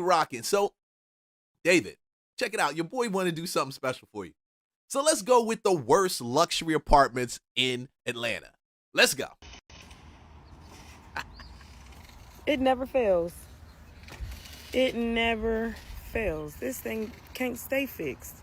Rocking. So, David, check it out. Your boy want to do something special for you. So let's go with the worst luxury apartments in Atlanta. Let's go. It never fails. It never fails. This thing can't stay fixed.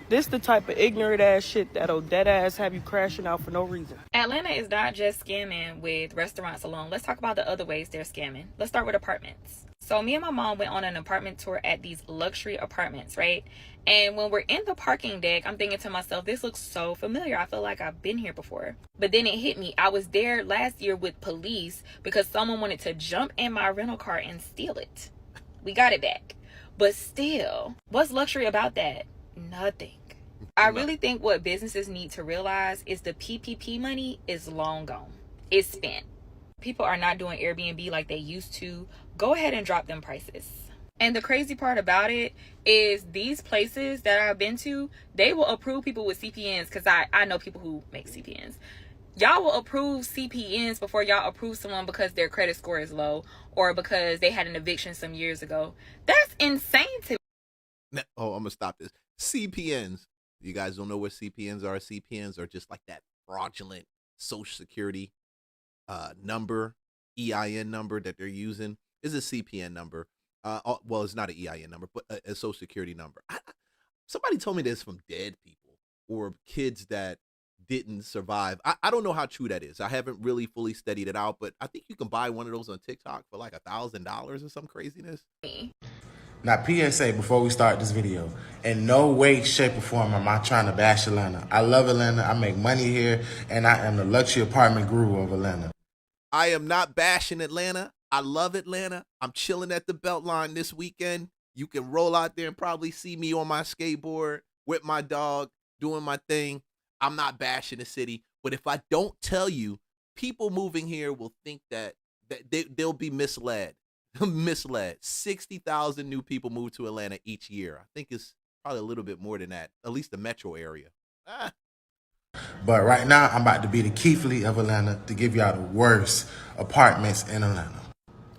This the type of ignorant ass shit that'll dead ass have you crashing out for no reason. Atlanta is not just scamming with restaurants alone. Let's talk about the other ways they're scamming. Let's start with apartments. So me and my mom went on an apartment tour at these luxury apartments, right? And when we're in the parking deck, I'm thinking to myself, this looks so familiar. I feel like I've been here before. But then it hit me. I was there last year with police because someone wanted to jump in my rental car and steal it. We got it back. But still, what's luxury about that? Nothing. I really think what businesses need to realize is the PPP money is long gone. It's spent. People are not doing Airbnb like they used to. Go ahead and drop them prices. And the crazy part about it is these places that I've been to, they will approve people with CPNs because I know people who make CPNs. Y'all will approve CPNs before y'all approve someone because their credit score is low or because they had an eviction some years ago. That's insane to me. Oh, I'm going to stop this. CPNs. You guys don't know what CPNs are. CPNs are just like that fraudulent social security number, EIN number that they're using. Is a CPN number. Well, it's not an EIN number, but a social security number. Somebody told me this from dead people or kids that didn't survive. I don't know how true that is. I haven't really fully studied it out, but I think you can buy one of those on TikTok for like $1,000 or some craziness. Now, PSA before we start this video, in no way, shape, or form am I trying to bash Atlanta. I love Atlanta, I make money here, and I am the luxury apartment guru of Atlanta. I am not bashing Atlanta. I love Atlanta. I'm chilling at the Beltline this weekend. You can roll out there and probably see me on my skateboard with my dog doing my thing. I'm not bashing the city, but if I don't tell you, people moving here will think that they'll be misled. Misled. 60,000 new people move to Atlanta each year. I think it's probably a little bit more than that, at least the metro area. But right now, I'm about to be the Keithley of Atlanta to give y'all the worst apartments in Atlanta.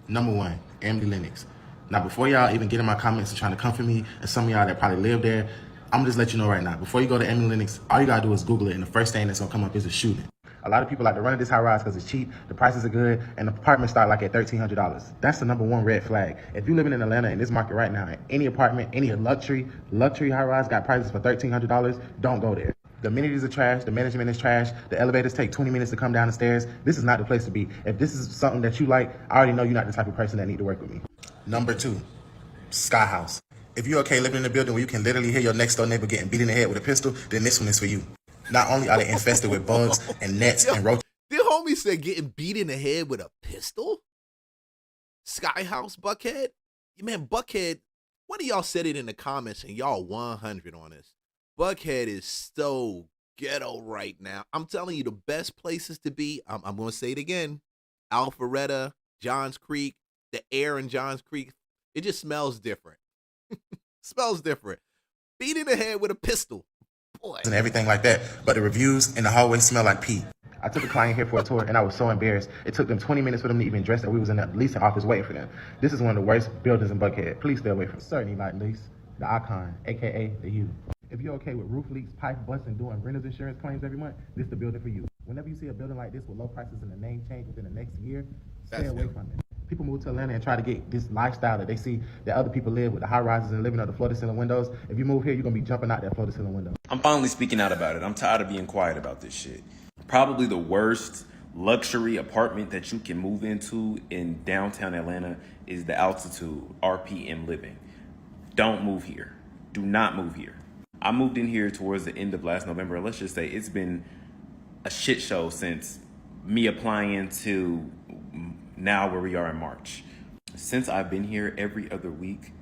Number one, Emily Lennox. Now, before y'all even get in my comments and trying to come for me, and some of y'all that probably live there, I'm gonna just let you know right now, before you go to Emily Lennox, all you gotta do is Google it, and the first thing that's gonna come up is a shooting. A lot of people like to run to this high rise because it's cheap, the prices are good, and the apartments start like at $1,300. That's the number one red flag. If you're living in Atlanta in this market right now, any apartment, any luxury high rise got prices for $1,300, don't go there. The amenities are trash, the management is trash, the elevators take 20 minutes to come down the stairs. This is not the place to be. If this is something that you like, I already know you're not the type of person that need to work with me. Number two, Sky House. If you're okay living in a building where you can literally hear your next door neighbor getting beat in the head with a pistol, then this one is for you. Not only are they infested with bugs and nets and roaches. The homie said getting beat in the head with a pistol? Sky House, Buckhead? Man, Buckhead, one of y'all said it in the comments and y'all 100 on this. Buckhead is so ghetto right now. I'm telling you, the best places to be, I'm going to say it again, Alpharetta, Johns Creek, the air in Johns Creek, it just smells different. Smells different. Beat in the head with a pistol. Boy. And everything like that, but the reviews in the hallway smell like pee. I took a client here for a tour and I was so embarrassed. It took them 20 minutes for them to even dress that we was in the leasing office waiting for them. This is one of the worst buildings in Buckhead. Please stay away from it. Certainly not lease, the Icon, aka the U. If you're okay with roof leaks, pipe busts, and doing renter's insurance claims every month, this is the building for you. Whenever you see a building like this with low prices and the name change within the next year, stay away from it. People move to Atlanta and try to get this lifestyle that they see that other people live with the high rises and living under the floor-to-ceiling windows. If you move here, you're going to be jumping out that floor-to-ceiling window. I'm finally speaking out about it. I'm tired of being quiet about this shit. Probably the worst luxury apartment that you can move into in downtown Atlanta is the Altitude RPM Living. Don't move here. Do not move here. I moved in here towards the end of last November, and let's just say it's been a shit show since me applying to now where we are in March. Since I've been here, every other week,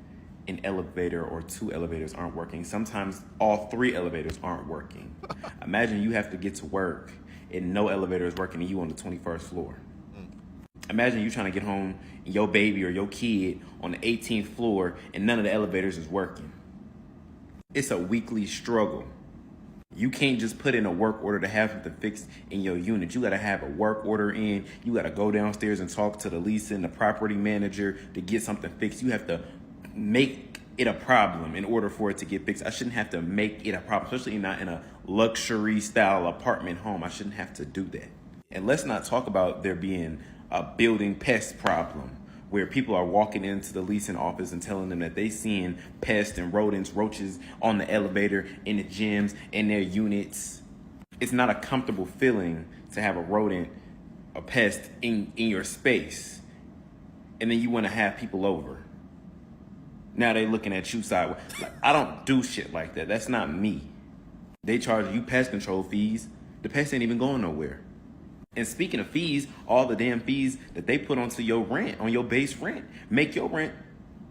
an elevator or two elevators aren't working. Sometimes all three elevators aren't working. Imagine you have to get to work and no elevator is working and you on the 21st floor. Imagine you trying to get home and your baby or your kid on the 18th floor and none of the elevators is working. It's a weekly struggle. You can't just put in a work order to have something fixed in your unit. You gotta have a work order in. You gotta go downstairs and talk to the leasing, the property manager to get something fixed. You have to make it a problem in order for it to get fixed. I shouldn't have to make it a problem, especially not in a luxury style apartment home. I shouldn't have to do that. And let's not talk about there being a building pest problem where people are walking into the leasing office and telling them that they seeing pests and rodents, roaches on the elevator, in the gyms, in their units. It's not a comfortable feeling to have a rodent, a pest in your space. And then you want to have people over. Now they looking at you sideways. Like, I don't do shit like that. That's not me. They charge you pest control fees. The pest ain't even going nowhere. And speaking of fees, all the damn fees that they put onto your rent, on your base rent, make your rent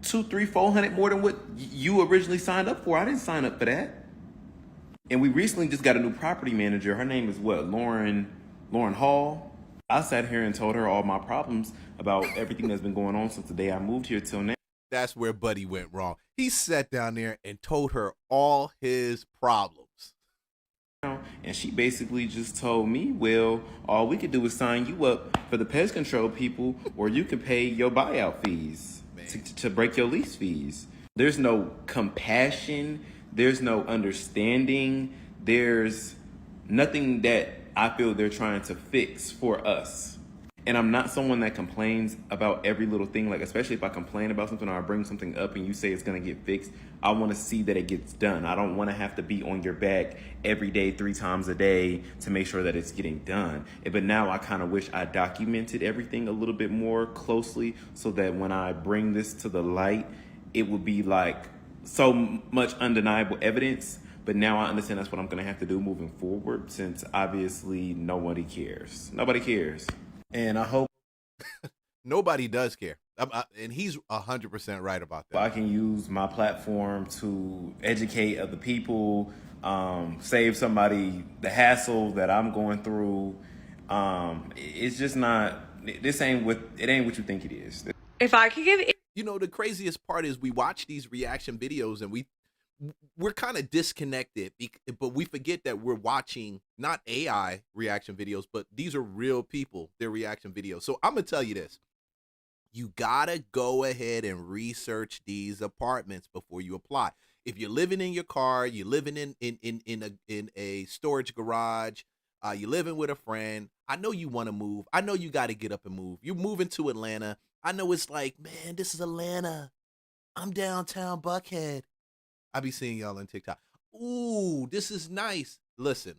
$200, $300, $400 more than what you originally signed up for. I didn't sign up for that. And we recently just got a new property manager. Her name is what? Lauren Hall. I sat here and told her all my problems about everything that's been going on since the day I moved here till now. That's where Buddy went wrong. He sat down there and told her all his problems. And she basically just told me, well, all we could do is sign you up for the pest control people, or you could pay your buyout fees to break your lease fees. There's no compassion. There's no understanding. There's nothing that I feel they're trying to fix for us. And I'm not someone that complains about every little thing. Like, especially if I complain about something or I bring something up and you say it's going to get fixed, I want to see that it gets done. I don't want to have to be on your back every day, 3 times a day to make sure that it's getting done. But now I kind of wish I documented everything a little bit more closely so that when I bring this to the light, it would be like so much undeniable evidence. But now I understand that's what I'm going to have to do moving forward, since obviously nobody cares. Nobody cares. And I hope nobody does care. And he's 100% right about that. I can use my platform to educate other people, save somebody the hassle that I'm going through. It's just not, it ain't what you think it is. If I could give it. You know, the craziest part is we watch these reaction videos and we're kind of disconnected, but we forget that we're watching not AI reaction videos, but these are real people, their reaction videos. So I'm going to tell you this. You got to go ahead and research these apartments before you apply. If you're living in your car, you're living in a storage garage, you're living with a friend, I know you want to move. I know you got to get up and move. You're moving to Atlanta. I know it's like, man, this is Atlanta. I'm downtown Buckhead. I be seeing y'all on TikTok. Ooh, this is nice. Listen,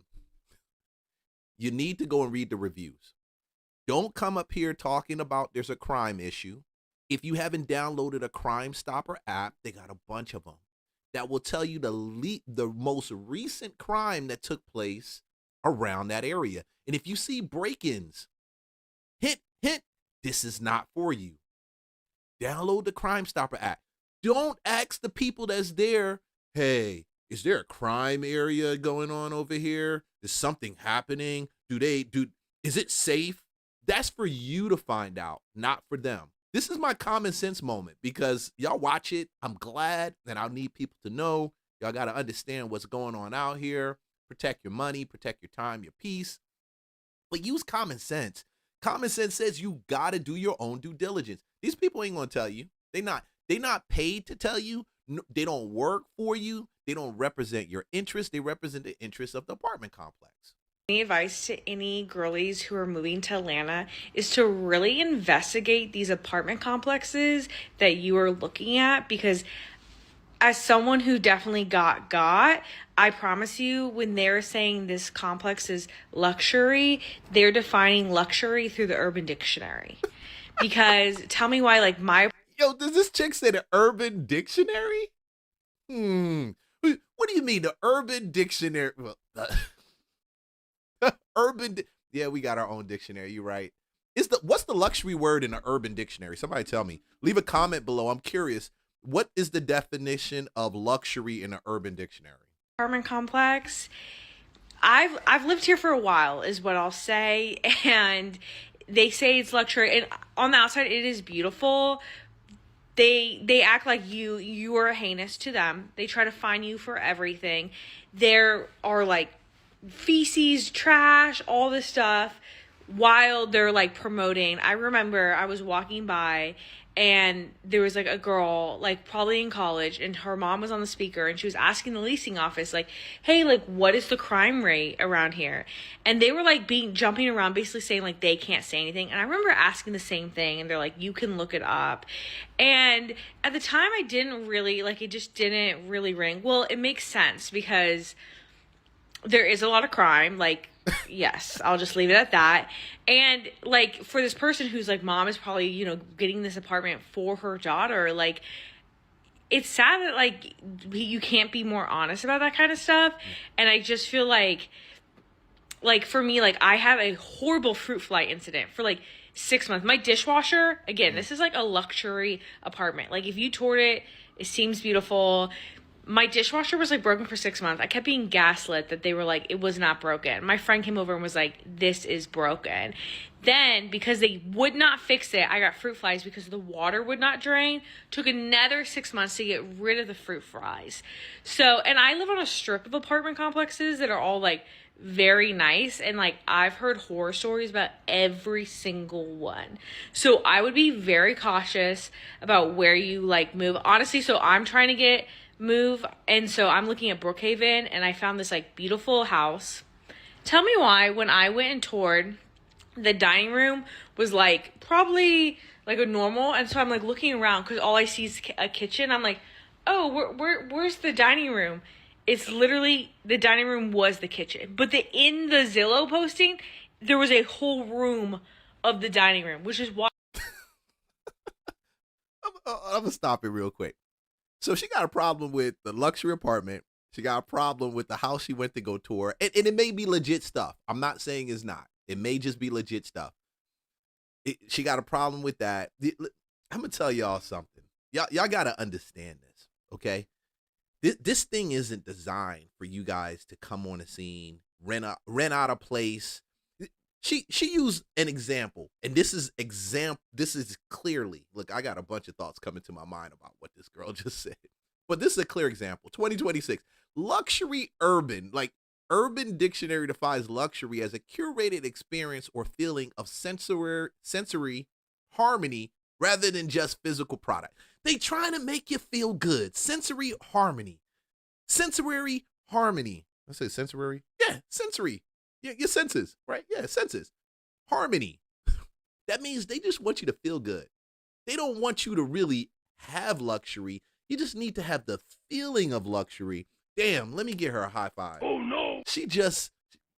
you need to go and read the reviews. Don't come up here talking about there's a crime issue. If you haven't downloaded a Crime Stopper app, they got a bunch of them that will tell you the most recent crime that took place around that area. And if you see break-ins, hint, this is not for you. Download the Crime Stopper app. Don't ask the people that's there, hey, is there a crime area going on over here? Is something happening? Is it safe? That's for you to find out, not for them. This is my common sense moment because y'all watch it. I'm glad that I need people to know. Y'all got to understand what's going on out here. Protect your money, protect your time, your peace. But use common sense. Common sense says you got to do your own due diligence. These people ain't going to tell you. They not paid to tell you. No, they don't work for you. They don't represent your interests. They represent the interests of the apartment complex. Any advice to any girlies who are moving to Atlanta is to really investigate these apartment complexes that you are looking at, because as someone who definitely got, I promise you, when they're saying this complex is luxury, they're defining luxury through the Urban Dictionary. Because tell me why, like, Yo, does this chick say the Urban Dictionary? What do you mean, the Urban Dictionary? Well, yeah, we got our own dictionary. You're right. What's the luxury word in the Urban Dictionary? Somebody tell me. Leave a comment below. I'm curious. What is the definition of luxury in the Urban Dictionary? apartment complex, I've lived here for a while, is what I'll say, and they say it's luxury, and on the outside it is beautiful. They act like you are heinous to them. They try to fine you for everything. There are like feces, trash, all this stuff while they're like promoting. I remember I was walking by and there was like a girl, like probably in college, and her mom was on the speaker, and she was asking the leasing office, like, hey, like, what is the crime rate around here? And they were like jumping around, basically saying like they can't say anything. And I remember asking the same thing, and they're like, you can look it up. And at the time I didn't really, like, it just didn't really ring. Well, it makes sense because there is a lot of crime, like, yes, I'll just leave it at that. And like, for this person whose like mom is probably, you know, getting this apartment for her daughter, like, it's sad that like you can't be more honest about that kind of stuff. And I just feel like for me, like, I had a horrible fruit fly incident for like 6 months. My dishwasher, again, this is like a luxury apartment. Like, if you toured it, it seems beautiful. My dishwasher was like broken for 6 months. I kept being gaslit that they were like, it was not broken. My friend came over and was like, this is broken. Then, because they would not fix it, I got fruit flies because the water would not drain. Took another 6 months to get rid of the fruit flies. So, and I live on a strip of apartment complexes that are all like very nice, and like I've heard horror stories about every single one. So I would be very cautious about where you like move. Honestly, so I'm trying to move, and so I'm looking at Brookhaven, and I found this like beautiful house. Tell me why when I went and toured, the dining room was like probably like a normal, and so I'm like looking around because all I see is a kitchen. I'm like, oh, where's the dining room? It's literally, the dining room was the kitchen, but in the Zillow posting, there was a whole room of the dining room, which is why I'm gonna stop it real quick. So she got a problem with the luxury apartment. She got a problem with the house she went to go tour. And it may be legit stuff. I'm not saying it's not. It may just be legit stuff. She got a problem with that. I'm going to tell y'all something. Y'all got to understand this, okay? This thing isn't designed for you guys to come on a scene, rent out a place. She used an example, and this is clearly, look, I got a bunch of thoughts coming to my mind about what this girl just said, but this is a clear example. 2026, luxury urban, like Urban Dictionary defines luxury as a curated experience or feeling of sensory harmony rather than just physical product. They trying to make you feel good. Sensory harmony. I say sensory? Yeah, sensory. Yeah, your senses, right? Yeah, senses. Harmony. That means they just want you to feel good. They don't want you to really have luxury. You just need to have the feeling of luxury. Damn, let me get her a high five. Oh, no.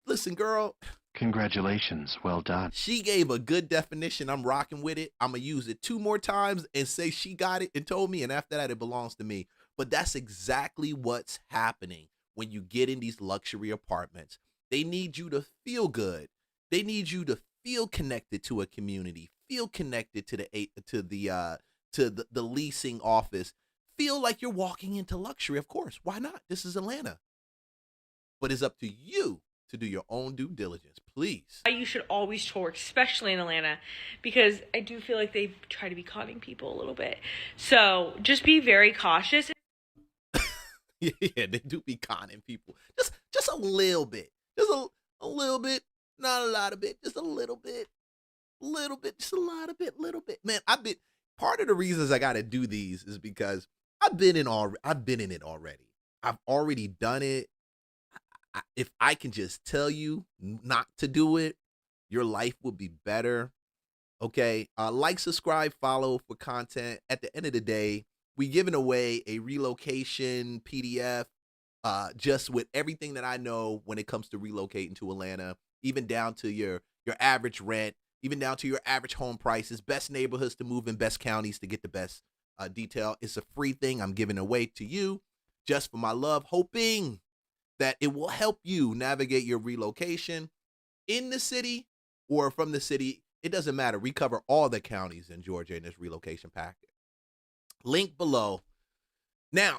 Listen, girl. Congratulations. Well done. She gave a good definition. I'm rocking with it. I'm going to use it 2 more times and say she got it and told me, and after that, it belongs to me. But that's exactly what's happening when you get in these luxury apartments. They need you to feel good. They need you to feel connected to a community, feel connected to the leasing office, feel like you're walking into luxury. Of course, why not? This is Atlanta. But it's up to you to do your own due diligence, please. you should always tour, especially in Atlanta, because I do feel like they try to be conning people a little bit. So just be very cautious. Yeah, they do be conning people. Just a little bit. Just a little bit, not a lot of bit, just a little bit, just a lot of bit, little bit. Man, part of the reasons I got to do these is because I've been in it already. I've already done it. If I can just tell you not to do it, your life would be better. Okay. Like, subscribe, follow for content. At the end of the day, we giving away a relocation PDF. Just with everything that I know when it comes to relocating to Atlanta, even down to your average rent, even down to your average home prices, best neighborhoods to move in, best counties to get the best detail. It's a free thing I'm giving away to you just for my love, hoping that it will help you navigate your relocation in the city or from the city. It doesn't matter. We cover all the counties in Georgia in this relocation packet. Link below. Now,